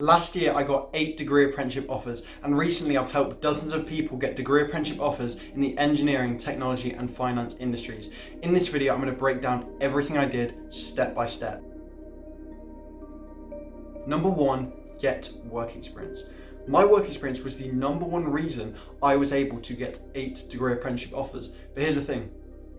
Last year I got 8 degree apprenticeship offers, and recently I've helped dozens of people get degree apprenticeship offers in the engineering, technology and finance industries. In this video I'm going to break down everything I did step by step. Number 1, get work experience. My work experience was the number one reason I was able to get 8 degree apprenticeship offers. But here's the thing,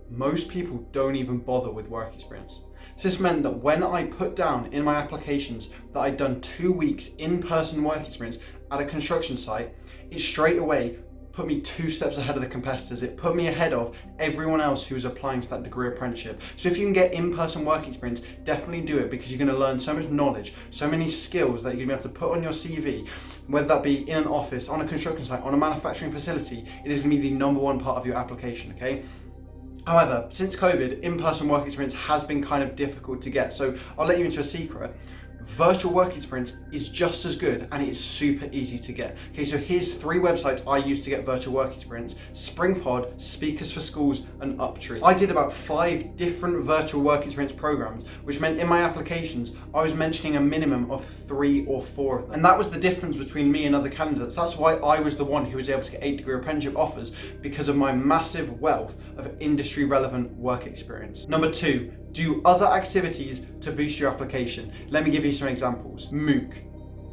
most people don't even bother with work experience. So this meant that when I put down in my applications that I'd done 2 weeks in-person work experience at a construction site, it straight away put me 2 steps ahead of the competitors. It put me ahead of everyone else who was applying to that degree apprenticeship. So if you can get in-person work experience, definitely do it, because you're going to learn so much knowledge, so many skills that you're going to be able to put on your CV, whether that be in an office, on a construction site, on a manufacturing facility. It is going to be the number one part of your application, okay? However, since COVID, in-person work experience has been kind of difficult to get. So I'll let you into a secret. Virtual work experience is just as good, and it is super easy to get. Okay, so here's 3 websites I use to get virtual work experience: SpringPod, Speakers for Schools, and Uptree. I did about 5 different virtual work experience programs, which meant in my applications I was mentioning a minimum of 3 or 4 of them. And that was the difference between me and other candidates. That's why I was the one who was able to get 8 degree apprenticeship offers, because of my massive wealth of industry relevant work experience. Number 2, do other activities to boost your application. Let me give you some examples. MOOC,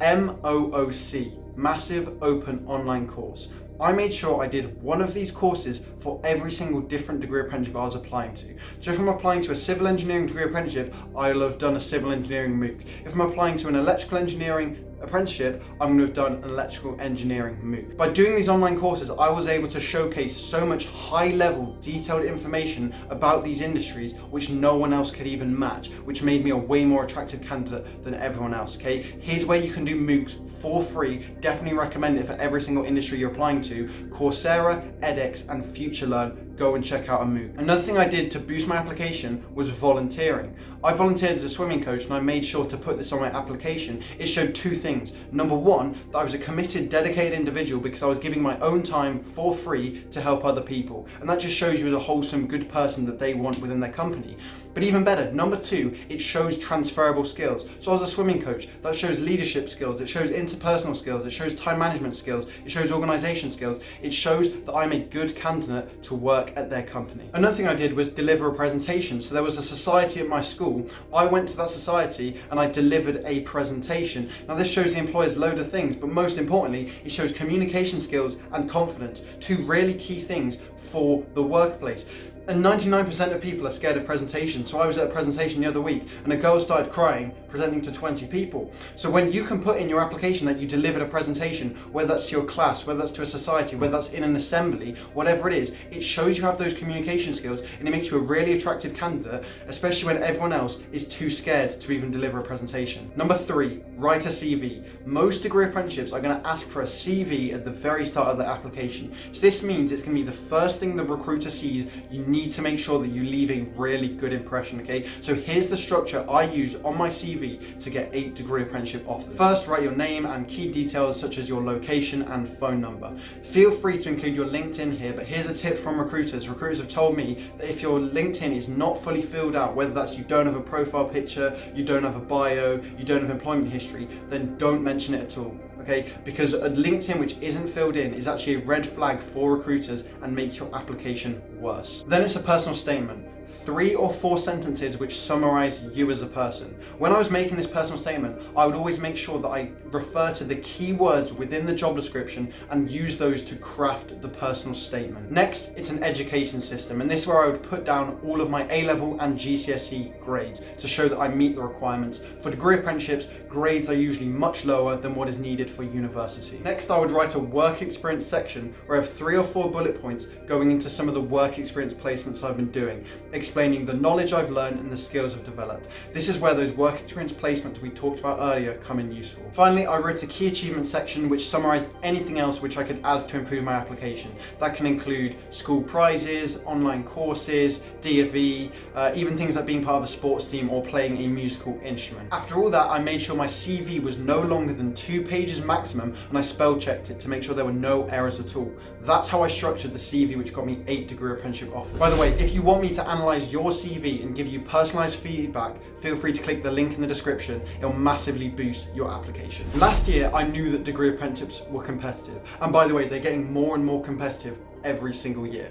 M-O-O-C, Massive Open Online Course. I made sure I did one of these courses for every single different degree apprenticeship I was applying to. So if I'm applying to a civil engineering degree apprenticeship, I'll have done a civil engineering MOOC. If I'm applying to an electrical engineering apprenticeship, I'm going to have done an electrical engineering MOOC. By doing these online courses, I was able to showcase so much high-level, detailed information about these industries which no one else could even match, which made me a way more attractive candidate than everyone else, okay? Here's where you can do MOOCs for free. Definitely recommend it for every single industry you're applying to. Coursera, edX, and FutureLearn. Go and check out a MOOC. Another thing I did to boost my application was volunteering. I volunteered as a swimming coach, and I made sure to put this on my application. It showed 2 things. Number 1, that I was a committed, dedicated individual because I was giving my own time for free to help other people. And that just shows you as a wholesome, good person that they want within their company. But even better, number 2, it shows transferable skills. So as a swimming coach, that shows leadership skills, it shows interpersonal skills, it shows time management skills, it shows organization skills, it shows that I'm a good candidate to work at their company. Another thing I did was deliver a presentation. So there was a society at my school. I went to that society and I delivered a presentation. Now this shows the employers a load of things, but most importantly, it shows communication skills and confidence, 2 really key things for the workplace. And 99% of people are scared of presentations. So I was at a presentation the other week and a girl started crying presenting to 20 people. So when you can put in your application that you delivered a presentation, whether that's to your class, whether that's to a society, whether that's in an assembly, whatever it is, it shows you have those communication skills, and it makes you a really attractive candidate, especially when everyone else is too scared to even deliver a presentation. Number 3, write a CV. Most degree apprenticeships are going to ask for a CV at the very start of the application. So this means it's going to be the first thing the recruiter sees. You need to make sure that you leave a really good impression, okay? So here's the structure I used on my CV to get 8 degree apprenticeship offers. First, write your name and key details such as your location and phone number. Feel free to include your LinkedIn here, but here's a tip from recruiters. Recruiters have told me that if your LinkedIn is not fully filled out, whether that's you don't have a profile picture, you don't have a bio, you don't have employment history, then don't mention it at all. Okay, because a LinkedIn which isn't filled in is actually a red flag for recruiters and makes your application worse. Then it's a personal statement. 3 or 4 sentences which summarize you as a person. When I was making this personal statement, I would always make sure that I refer to the key words within the job description and use those to craft the personal statement. Next, it's an education system, and this is where I would put down all of my A-level and GCSE grades to show that I meet the requirements. For degree apprenticeships, grades are usually much lower than what is needed for university. Next, I would write a work experience section where I have 3 or 4 bullet points going into some of the work experience placements I've been doing, explaining the knowledge I've learned and the skills I've developed. This is where those work experience placements we talked about earlier come in useful. Finally, I wrote a key achievement section which summarized anything else which I could add to improve my application. That can include school prizes, online courses, D&V, even things like being part of a sports team or playing a musical instrument. After all that, I made sure my CV was no longer than 2 pages maximum, and I spell checked it to make sure there were no errors at all. That's how I structured the CV which got me 8 degree apprenticeship offers. By the way, if you want me to analyze analyze your CV and give you personalized feedback, feel free to click the link in the description. It'll massively boost your application. Last year, I knew that degree apprenticeships were competitive. And by the way, they're getting more and more competitive every single year.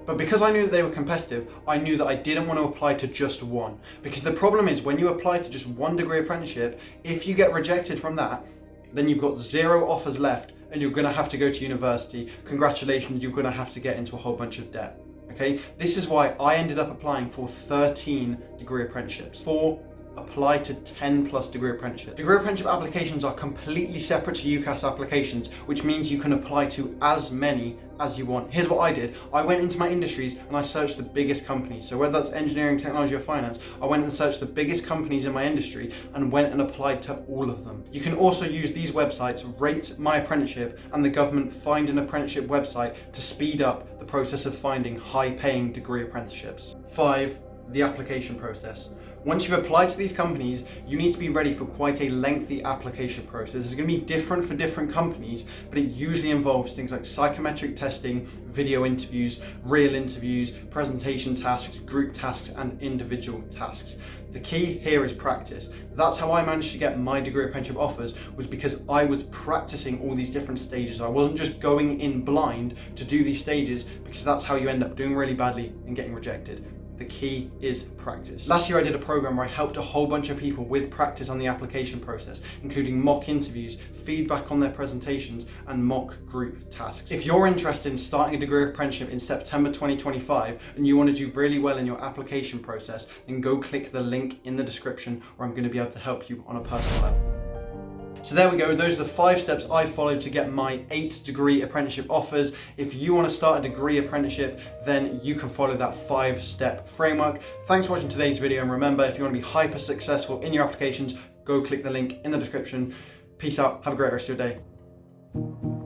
But because I knew that they were competitive, I knew that I didn't want to apply to just one. Because the problem is when you apply to just one degree apprenticeship, if you get rejected from that, then you've got 0 offers left and you're going to have to go to university. Congratulations, you're going to have to get into a whole bunch of debt. Okay, this is why I ended up applying for 13 degree apprenticeships. Apply to 10 plus degree apprenticeships. Degree apprenticeship applications are completely separate to UCAS applications, which means you can apply to as many as you want. Here's what I did. I went into my industries and I searched the biggest companies. So whether that's engineering, technology or finance, I went and searched the biggest companies in my industry and went and applied to all of them. You can also use these websites, Rate My Apprenticeship and the government Find an Apprenticeship website, to speed up the process of finding high-paying degree apprenticeships. 5, the application process. Once you've applied to these companies, you need to be ready for quite a lengthy application process. It's going to be different for different companies, but it usually involves things like psychometric testing, video interviews, real interviews, presentation tasks, group tasks, and individual tasks. The key here is practice. That's how I managed to get my degree apprenticeship offers, was because I was practicing all these different stages. I wasn't just going in blind to do these stages, because that's how you end up doing really badly and getting rejected. The key is practice. Last year I did a program where I helped a whole bunch of people with practice on the application process, including mock interviews, feedback on their presentations, and mock group tasks. If you're interested in starting a degree apprenticeship in September 2025 and you want to do really well in your application process, then go click the link in the description where I'm going to be able to help you on a personal level. So there we go, those are the 5 steps I followed to get my 8 degree apprenticeship offers. If you want to start a degree apprenticeship, then you can follow that 5-step framework. Thanks for watching today's video, and remember, if you want to be hyper successful in your applications, go click the link in the description. Peace out, have a great rest of your day.